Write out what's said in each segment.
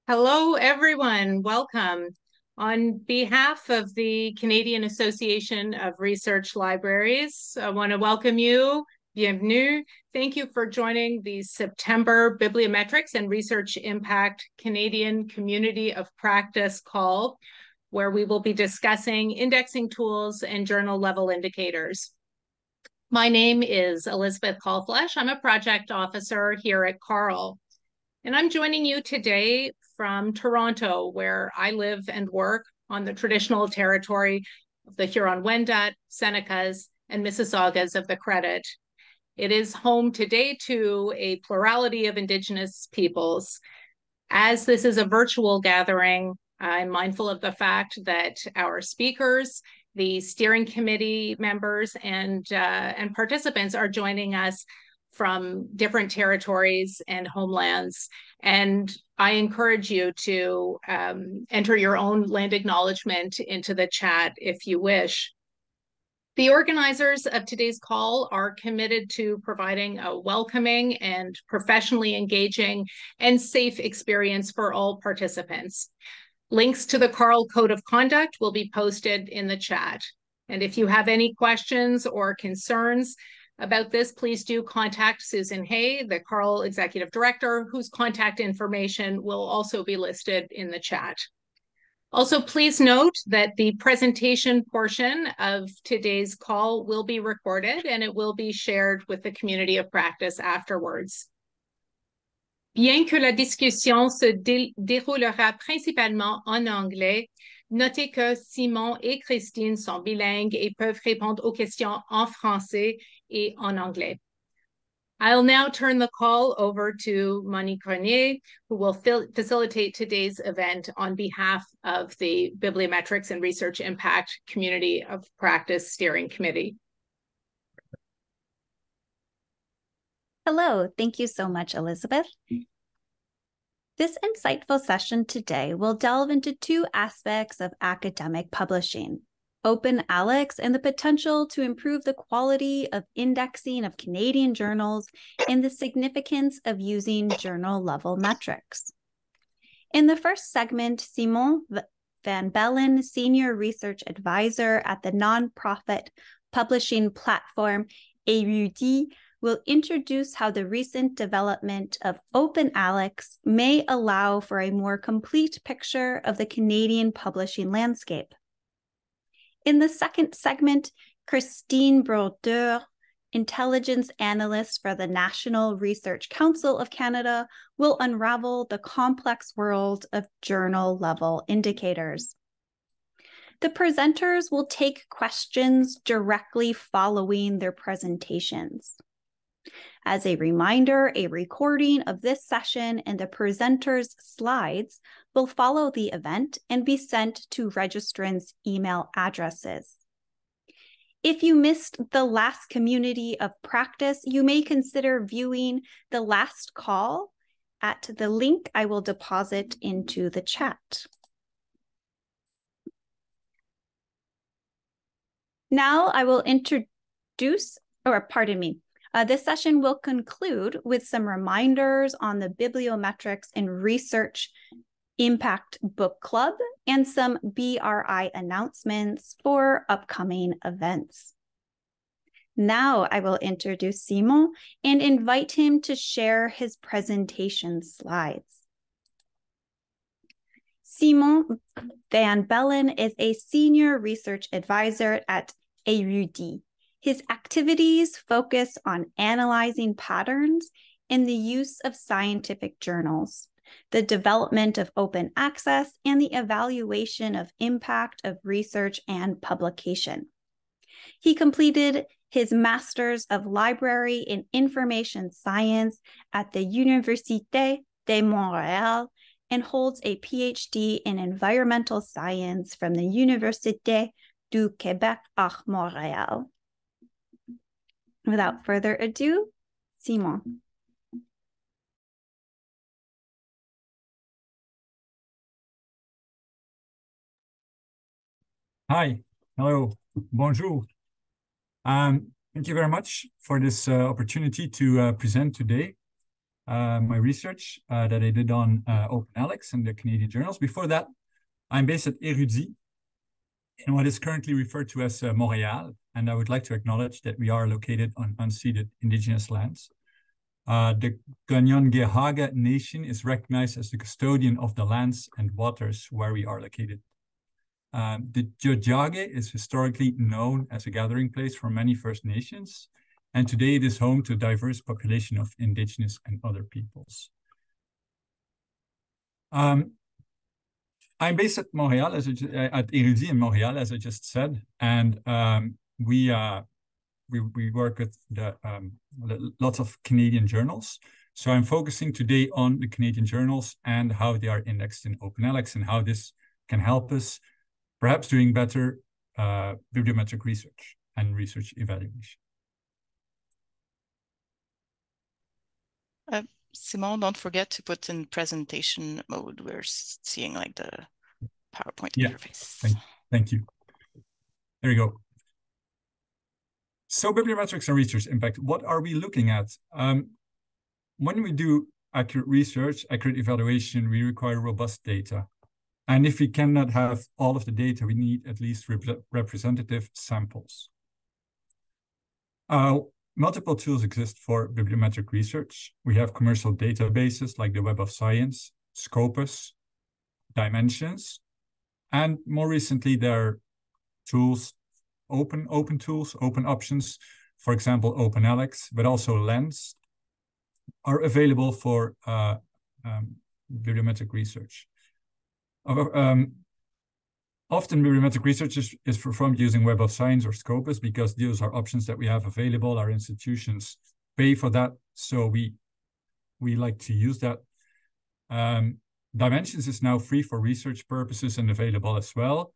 Hello, everyone. Welcome. On behalf of the Canadian Association of Research Libraries, I want to welcome you. Bienvenue. Thank you for joining the September Bibliometrics and Research Impact Canadian Community of Practice call, where we will be discussing indexing tools and journal level indicators. My name is Elizabeth Kalflesh. I'm a project officer here at CARL. And I'm joining you today from Toronto, where I live and work on the traditional territory of the Huron-Wendat, Senecas, and Mississaugas of the Credit. It is home today to a plurality of Indigenous peoples. As this is a virtual gathering, I'm mindful of the fact that our speakers, the steering committee members, and participants are joining us from different territories and homelands. And I encourage you to enter your own land acknowledgement into the chat if you wish. The organizers of today's call are committed to providing a welcoming and professionally engaging and safe experience for all participants. Links to the CARL Code of Conduct will be posted in the chat. And if you have any questions or concerns about this, please do contact Susan Hay, the CARL Executive Director, whose contact information will also be listed in the chat. Also, please note that the presentation portion of today's call will be recorded and it will be shared with the community of practice afterwards. Bien que la discussion se déroulera principalement en anglais, notez que Simon et Christine sont bilingues et peuvent répondre aux questions en français et en anglais. I'll now turn the call over to Monique Grenier, who will facilitate today's event on behalf of the Bibliometrics and Research Impact Community of Practice Steering Committee. Hello, thank you so much, Elizabeth. This insightful session today will delve into two aspects of academic publishing: OpenAlex and the potential to improve the quality of indexing of Canadian journals and the significance of using journal-level metrics. In the first segment, Simon van Bellen, Senior Research Advisor at the nonprofit publishing platform Érudit, will introduce how the recent development of OpenAlex may allow for a more complete picture of the Canadian publishing landscape. In the second segment, Christine Brodeur, intelligence analyst for the National Research Council of Canada, will unravel the complex world of journal-level indicators. The presenters will take questions directly following their presentations. As a reminder, a recording of this session and the presenters' slides will follow the event and be sent to registrants' email addresses. If you missed the last community of practice, you may consider viewing the last call at the link I will deposit into the chat. Now I will introduce, this session will conclude with some reminders on the Bibliometrics and Research Impact Book Club and some BRI announcements for upcoming events. Now I will introduce Simon and invite him to share his presentation slides. Simon van Bellen is a Senior Research Advisor at Érudit. His activities focus on analyzing patterns in the use of scientific journals, the development of open access, and the evaluation of impact of research and publication. He completed his Master's of Library in Information Science at the Université de Montréal and holds a PhD in Environmental Science from the Université du Québec à Montréal. Without further ado, Simon. Hi, hello, bonjour. Thank you very much for this opportunity to present today. my research that I did on OpenAlex and the Canadian journals. Before that, I'm based at Érudit in what is currently referred to as Montréal, and I would like to acknowledge that we are located on unceded Indigenous lands. The Kanien'kehá:ka Nation is recognized as the custodian of the lands and waters where we are located. The Tiohtià:ke is historically known as a gathering place for many First Nations, and today it is home to a diverse population of Indigenous and other peoples. I'm based at Montréal, at Érudit in Montréal, as I just said, and we work with lots of Canadian journals. So I'm focusing today on the Canadian journals and how they are indexed in OpenAlex and how this can help us perhaps doing better bibliometric research and research evaluation. Simon, don't forget to put in presentation mode. We're seeing like the PowerPoint interface. Thank you. There you go. So bibliometrics and research impact, what are we looking at? When we do accurate research, accurate evaluation, we require robust data. And if we cannot have all of the data, we need at least representative samples. Multiple tools exist for bibliometric research. We have commercial databases like the Web of Science, Scopus, Dimensions, and more recently there are tools, open tools, open options, for example, OpenAlex, but also Lens are available for bibliometric research. Often bibliometric research is performed using Web of Science or Scopus because those are options that we have available. Our institutions pay for that, so we like to use that. Dimensions is now free for research purposes and available as well.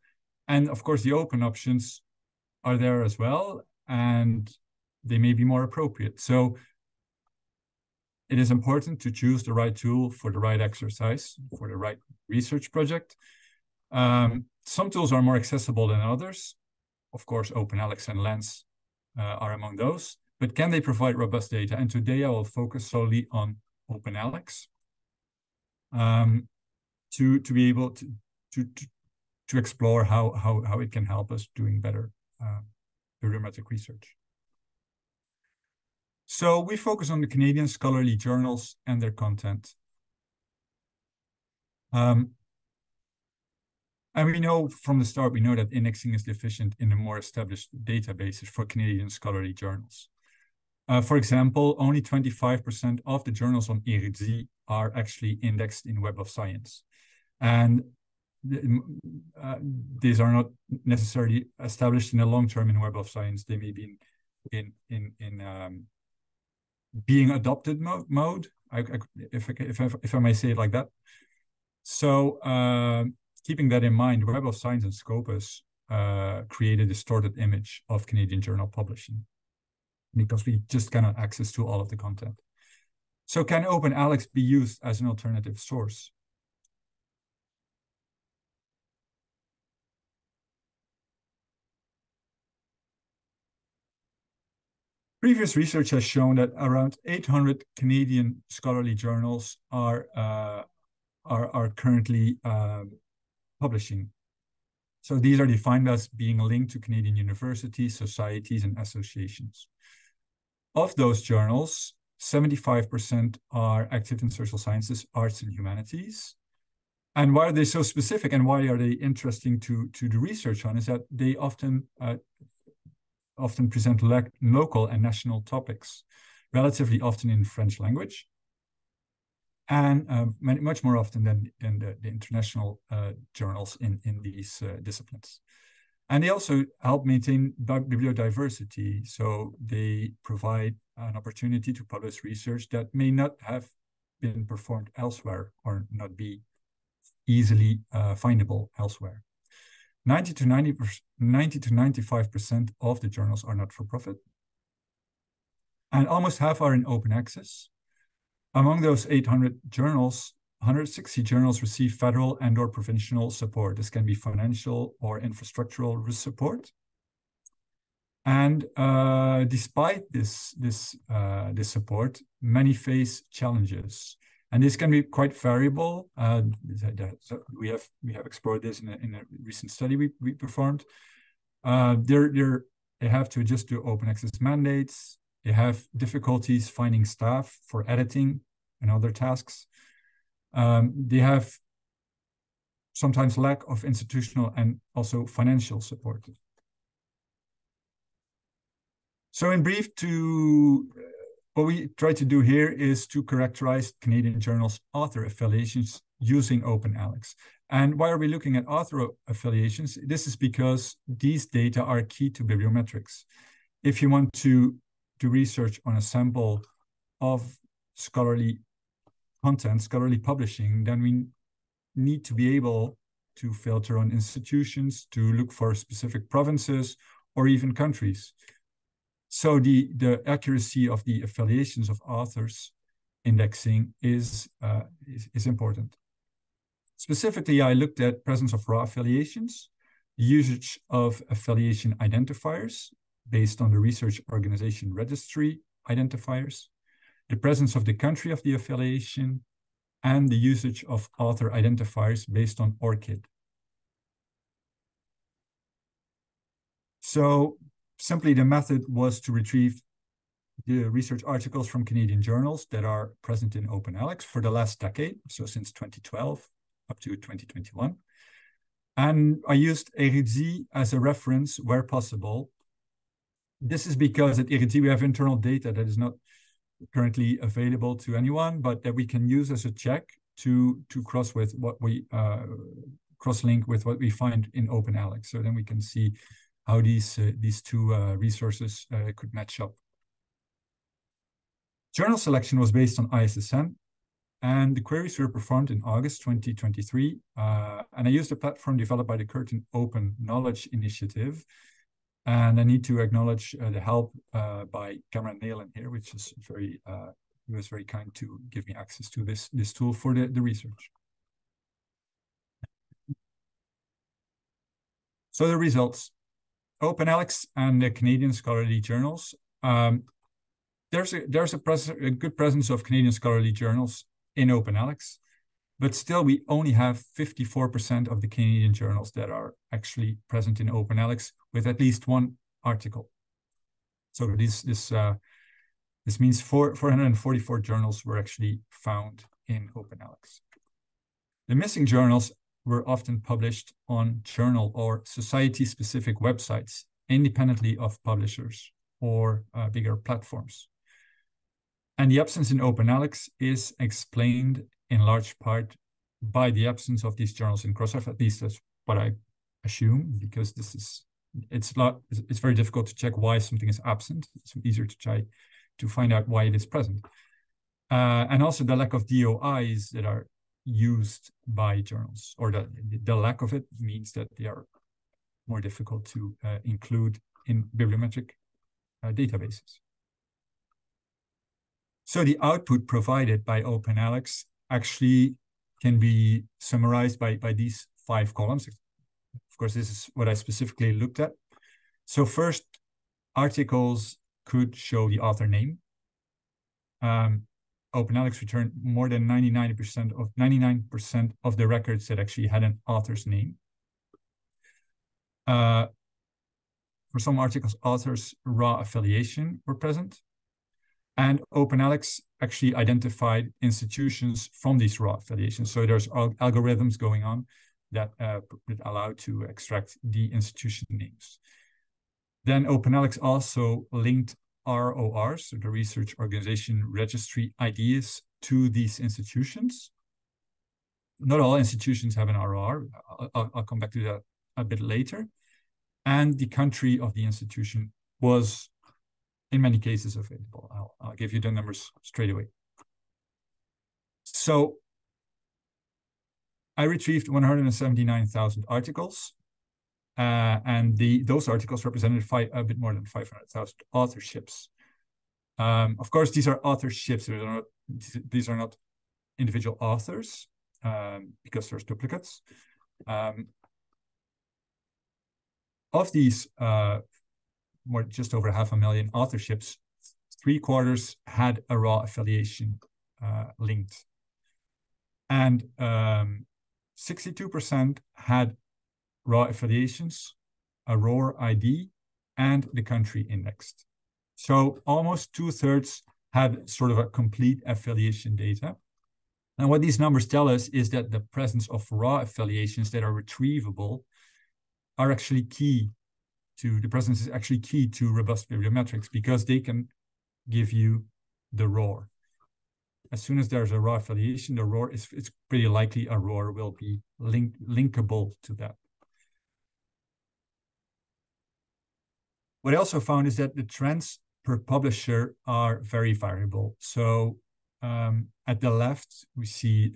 And of course, the open options are there as well, and they may be more appropriate. So it is important to choose the right tool for the right exercise, for the right research project. Some tools are more accessible than others. Of course, OpenAlex and Lens are among those, but can they provide robust data? And today I will focus solely on OpenAlex to be able to explore how it can help us doing better bibliometric research. So we focus on the Canadian scholarly journals and their content. And we know from the start, we know that indexing is deficient in the more established databases for Canadian scholarly journals. For example, only 25% of the journals on Érudit are actually indexed in Web of Science. And these are not necessarily established in the long term in Web of Science. They may be in being adopted mode, if I may say it like that. So keeping that in mind, Web of Science and Scopus create a distorted image of Canadian journal publishing because we just cannot access to all of the content. So can OpenAlex be used as an alternative source? Previous research has shown that around 800 Canadian scholarly journals are currently publishing. So these are defined as being linked to Canadian universities, societies, and associations. Of those journals, 75% are active in social sciences, arts, and humanities. And why are they so specific and why are they interesting to do research on is that they often present local and national topics, relatively often in French language, and much more often than the international journals in these disciplines. And they also help maintain bibliodiversity, so they provide an opportunity to publish research that may not have been performed elsewhere or not be easily findable elsewhere. 90 to 95% of the journals are not for profit, and almost half are in open access. Among those 800 journals, 160 journals receive federal and/or provincial support. This can be financial or infrastructural support. And despite this support, many face challenges, and this can be quite variable. So we have explored this in a recent study we performed. They have to adjust to open access mandates. They have difficulties finding staff for editing and other tasks. They have sometimes lack of institutional and also financial support. So in brief, what we try to do here is to characterize Canadian journals' author affiliations using OpenAlex. And why are we looking at author affiliations? This is because these data are key to bibliometrics. If you want to do research on a sample of scholarly content, scholarly publishing, then we need to be able to filter on institutions, to look for specific provinces or even countries. So the accuracy of the affiliations of authors indexing is important. Specifically, I looked at presence of raw affiliations, the usage of affiliation identifiers based on the research organization registry identifiers, the presence of the country of the affiliation, and the usage of author identifiers based on ORCID. So simply the method was to retrieve the research articles from Canadian journals that are present in OpenAlex for the last decade, so since 2012 up to 2021. And I used Érudit as a reference where possible. This is because at Érudit we have internal data that is not currently available to anyone, but that we can use as a check to cross with what we cross-link with what we find in OpenAlex. So then we can see how these two resources could match up. Journal selection was based on ISSN, and the queries were performed in August 2023. And I used a platform developed by the Curtin Open Knowledge Initiative. And I need to acknowledge the help by Cameron Nalen here, which is he was very kind to give me access to this tool for the research. So the results. OpenAlex and the Canadian scholarly journals. There's a good presence of Canadian scholarly journals in OpenAlex, but still we only have 54% of the Canadian journals that are actually present in OpenAlex with at least one article. So this means 444 journals were actually found in OpenAlex. The missing journals were often published on journal or society-specific websites, independently of publishers or bigger platforms. And the absence in OpenAlex is explained in large part by the absence of these journals in Crossref. At least that's what I assume, because it's very difficult to check why something is absent. It's easier to try to find out why it is present. And also the lack of DOIs that are used by journals, or the lack of it means that they are more difficult to include in bibliometric databases. So the output provided by OpenAlex actually can be summarized by these 5 columns. Of course, this is what I specifically looked at. So first, articles could show the author name. OpenAlex returned more than 99% of the records that actually had an author's name. For some articles, authors' raw affiliation were present. And OpenAlex actually identified institutions from these raw affiliations. So there's algorithms going on that allow to extract the institution names. Then OpenAlex also linked RORs, so the Research Organization Registry IDs, to these institutions. Not all institutions have an ROR. I'll come back to that a bit later. And the country of the institution was, in many cases, available. I'll give you the numbers straight away. So I retrieved 179,000 articles, and those articles represented a bit more than 500,000 authorships. Of course, these are authorships. These are not individual authors, because there's duplicates. Of these just over 500,000 authorships, 3/4 had a raw affiliation linked. And 62% had raw affiliations, a ROR ID, and the country indexed. So almost 2/3 had sort of a complete affiliation data. And what these numbers tell us is that the presence of raw affiliations that are retrievable are actually key to, the presence is actually key to robust bibliometrics, because they can give you the ROR. As soon as there's a raw affiliation, the ROR it's pretty likely a ROR will be linkable to that. What I also found is that the trends per publisher are very variable. So at the left, we see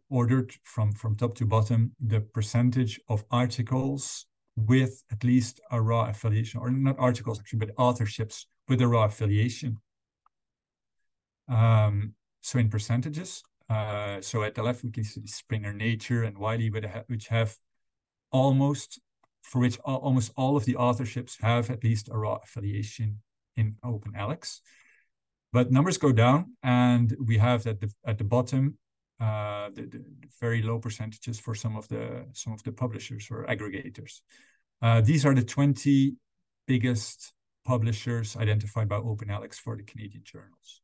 ordered from top to bottom, the percentage of articles with at least a raw affiliation, or not articles actually, but authorships with a raw affiliation. So in percentages, so at the left, we can see Springer Nature and Wiley, which have almost all of the authorships have at least a raw affiliation in OpenAlex. But numbers go down, and we have at the bottom the very low percentages for some of the publishers or aggregators. These are the 20 biggest publishers identified by OpenAlex for the Canadian journals.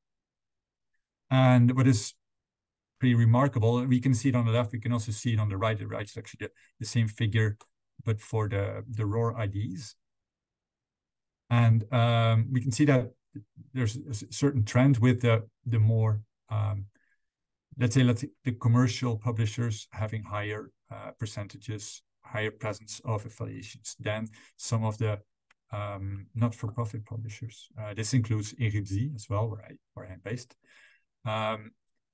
And what is pretty remarkable, we can see it on the left, we can also see it on the right. The right is actually the same figure, but for the ROR IDs. And we can see that there's a certain trend with the more, let's say the commercial publishers having higher percentages, higher presence of affiliations than some of the not-for-profit publishers. This includes Érudit as well, where I'm based.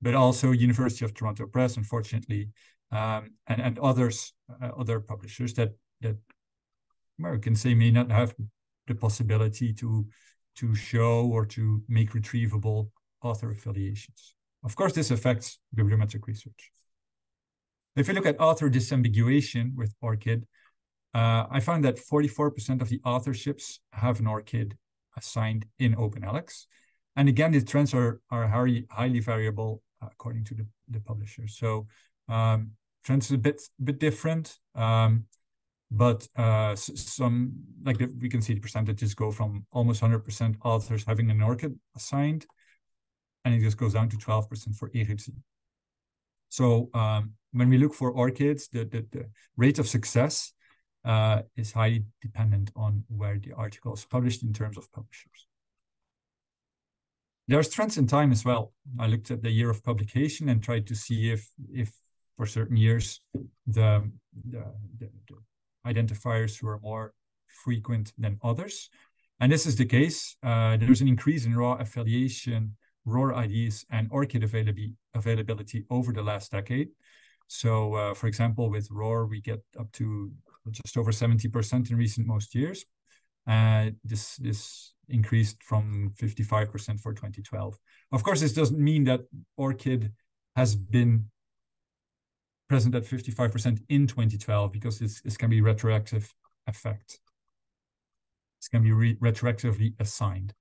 But also University of Toronto Press, unfortunately, and other publishers that well, we can say may not have the possibility to show or to make retrievable author affiliations. Of course, this affects bibliometric research. If you look at author disambiguation with ORCID, I found that 44% of the authorships have an ORCID assigned in OpenAlex. And again, the trends are highly variable according to the publisher. So trends are a bit different, but some, we can see the percentages go from almost 100% authors having an ORCID assigned, and it just goes down to 12% for Érudit. So when we look for ORCIDs, the rate of success is highly dependent on where the article is published in terms of publishers. There's trends in time as well. I looked at the year of publication and tried to see if for certain years the identifiers were more frequent than others. And this is the case. There's an increase in raw affiliation, ROR IDs, and ORCID availability over the last decade. So, for example, with ROR, we get up to just over 70% in most years. This increased from 55% for 2012. Of course, this doesn't mean that ORCID has been present at 55% in 2012, because this can be retroactive effect. This can be retroactively assigned.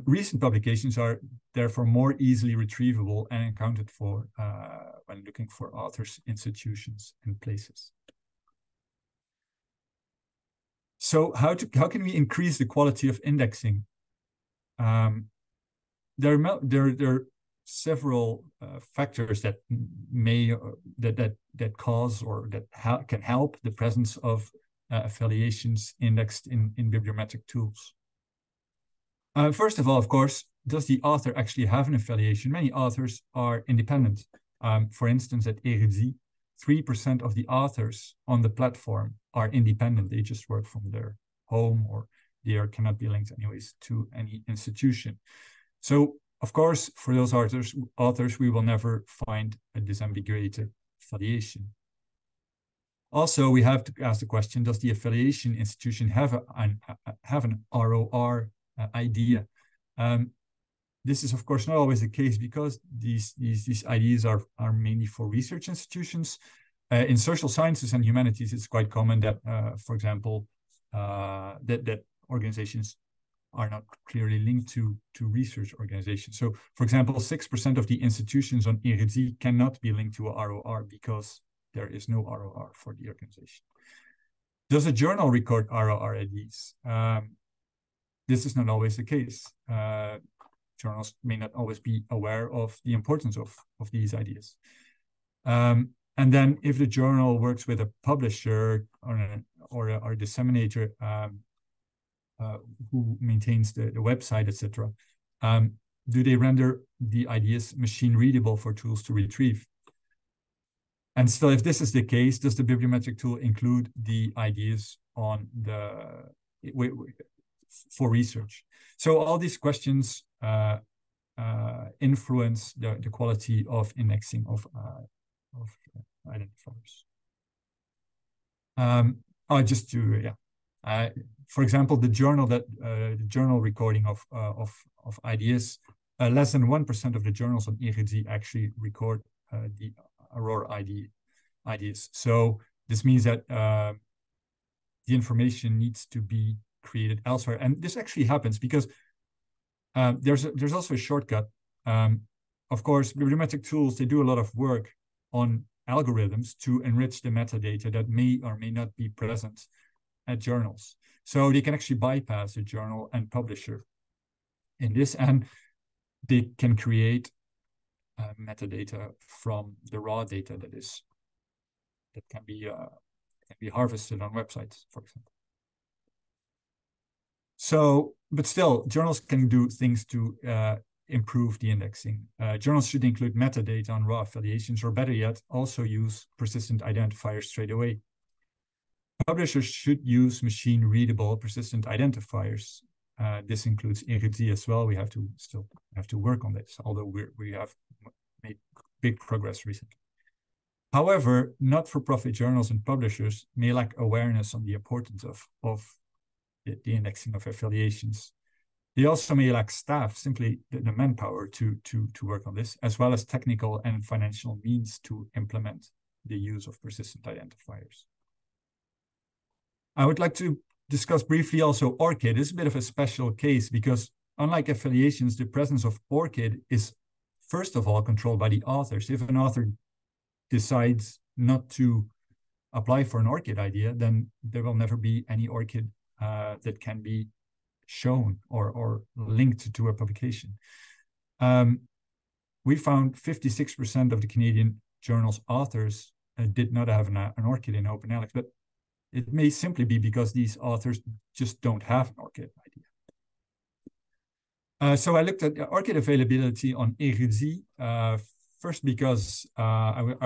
Recent publications are therefore more easily retrievable and accounted for when looking for authors, institutions, and places. So how can we increase the quality of indexing? There are several factors that may that cause or that can help the presence of affiliations indexed in bibliometric tools. First of all, of course, does the author actually have an affiliation? Many authors are independent. For instance, at Érudit, 3% of the authors on the platform are independent. They just work from their home, or they cannot be linked anyways to any institution. So, of course, for those authors, we will never find a disambiguated affiliation. Also, we have to ask the question, does the affiliation institution have an ROR idea? This is, of course, not always the case, because these ideas are mainly for research institutions. In social sciences and humanities, it's quite common that, for example, that organizations are not clearly linked to research organizations. So, for example, 6% of the institutions on Érudit cannot be linked to a ROR because there is no ROR for the organization. Does a journal record ROR IDs? This is not always the case. Journals may not always be aware of the importance of these ideas. And then if the journal works with a publisher or a disseminator who maintains the website, etc., do they render the ideas machine readable for tools to retrieve? And still, if this is the case, does the bibliometric tool include the ideas on for research? So all these questions influence the quality of indexing of identifiers. For example, the journal recording of ideas, less than 1% of the journals on Érudit actually record the ROR ideas. So this means that the information needs to be created elsewhere, and this actually happens because there's also a shortcut. Of course, bibliometric tools, they do a lot of work on algorithms to enrich the metadata that may or may not be present at journals. So they can actually bypass the journal and publisher in this, and they can create metadata from the raw data that can be harvested on websites, for example. So, but still, journals can do things to improve the indexing. Journals should include metadata on raw affiliations, or better yet, also use persistent identifiers straight away. Publishers should use machine-readable persistent identifiers. This includes Érudit as well. We still have to work on this, although we have made big progress recently. However, not-for-profit journals and publishers may lack awareness on the importance of the indexing of affiliations. They also may lack staff, simply the manpower to work on this, as well as technical and financial means to implement the use of persistent identifiers. I would like to discuss briefly also ORCID. It's a bit of a special case because unlike affiliations, the presence of ORCID is first of all controlled by the authors. If an author decides not to apply for an ORCID idea, then there will never be any ORCID that can be shown or linked to a publication. We found 56% of the Canadian journal's authors did not have an ORCID in OpenAlex, but it may simply be because these authors just don't have an ORCID idea. So I looked at ORCID availability on Érudit, first because I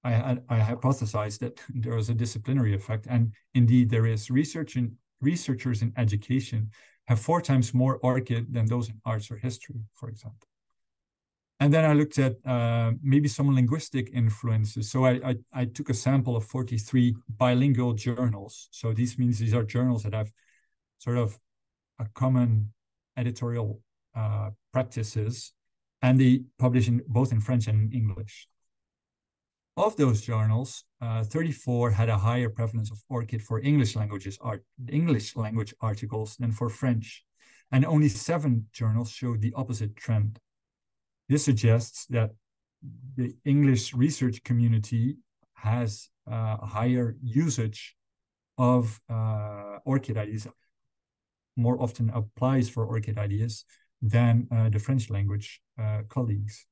hypothesized that there was a disciplinary effect, and indeed there is. Researchers in education have 4 times more ORCID than those in arts or history, for example. And then I looked at maybe some linguistic influences. So I took a sample of 43 bilingual journals. So these are journals that have sort of a common editorial practices, and they publish both in French and in English. Of those journals, 34 had a higher prevalence of ORCID for English language articles than for French, and only 7 journals showed the opposite trend. This suggests that the English research community has a higher usage of ORCID ideas, more often applies for ORCID ideas than the French language colleagues.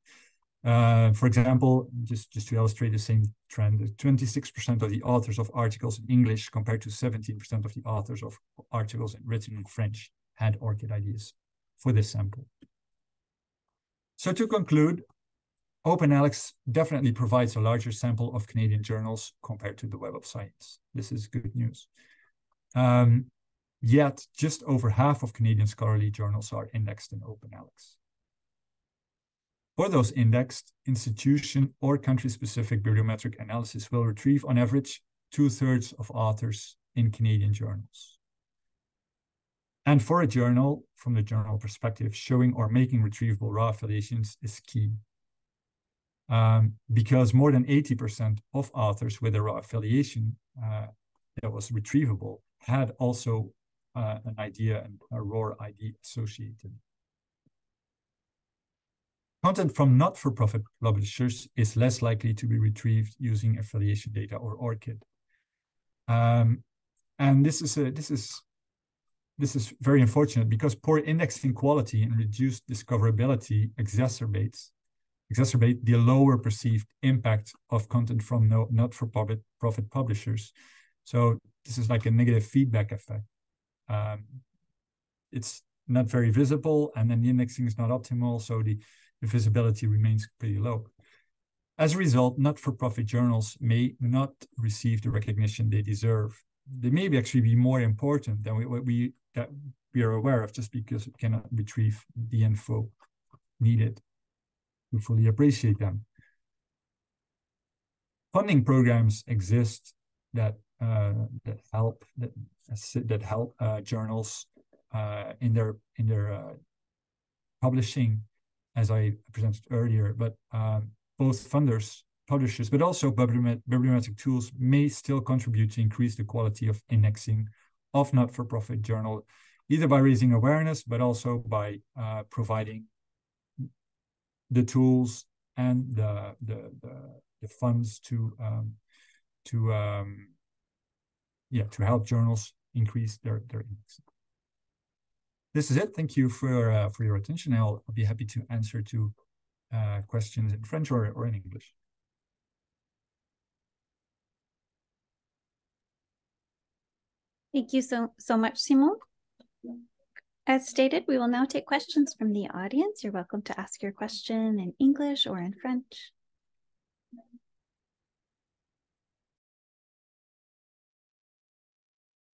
For example, just to illustrate the same trend, 26% of the authors of articles in English compared to 17% of the authors of articles written in French had ORCID ideas for this sample. So to conclude, OpenAlex definitely provides a larger sample of Canadian journals compared to the Web of Science. This is good news. Yet, just over half of Canadian scholarly journals are indexed in OpenAlex. For those indexed, institution or country-specific bibliometric analysis will retrieve, on average, 2/3 of authors in Canadian journals. And for a journal, from the journal perspective, showing or making retrievable raw affiliations is key. Because more than 80% of authors with a raw affiliation that was retrievable had also an idea and a ROR ID associated. Content from not-for-profit publishers is less likely to be retrieved using affiliation data or ORCID. And this is very unfortunate because poor indexing quality and reduced discoverability exacerbate the lower perceived impact of content from not-for-profit publishers. So this is like a negative feedback effect. It's not very visible, and then the indexing is not optimal, so the visibility remains pretty low. As a result, not-for-profit journals may not receive the recognition they deserve. They may actually be more important than what we are aware of, just because it cannot retrieve the info needed to fully appreciate them. Funding programs exist that help journals in their publishing, as I presented earlier, but both publishers, but also bibliometric tools may still contribute to increase the quality of indexing of not-for-profit journal, either by raising awareness, but also by providing the tools and the funds to help journals increase their indexing. This is it. Thank you for your attention. I'll be happy to answer to questions in French or in English. Thank you so much, Simon. As stated, we will now take questions from the audience. You're welcome to ask your question in English or in French.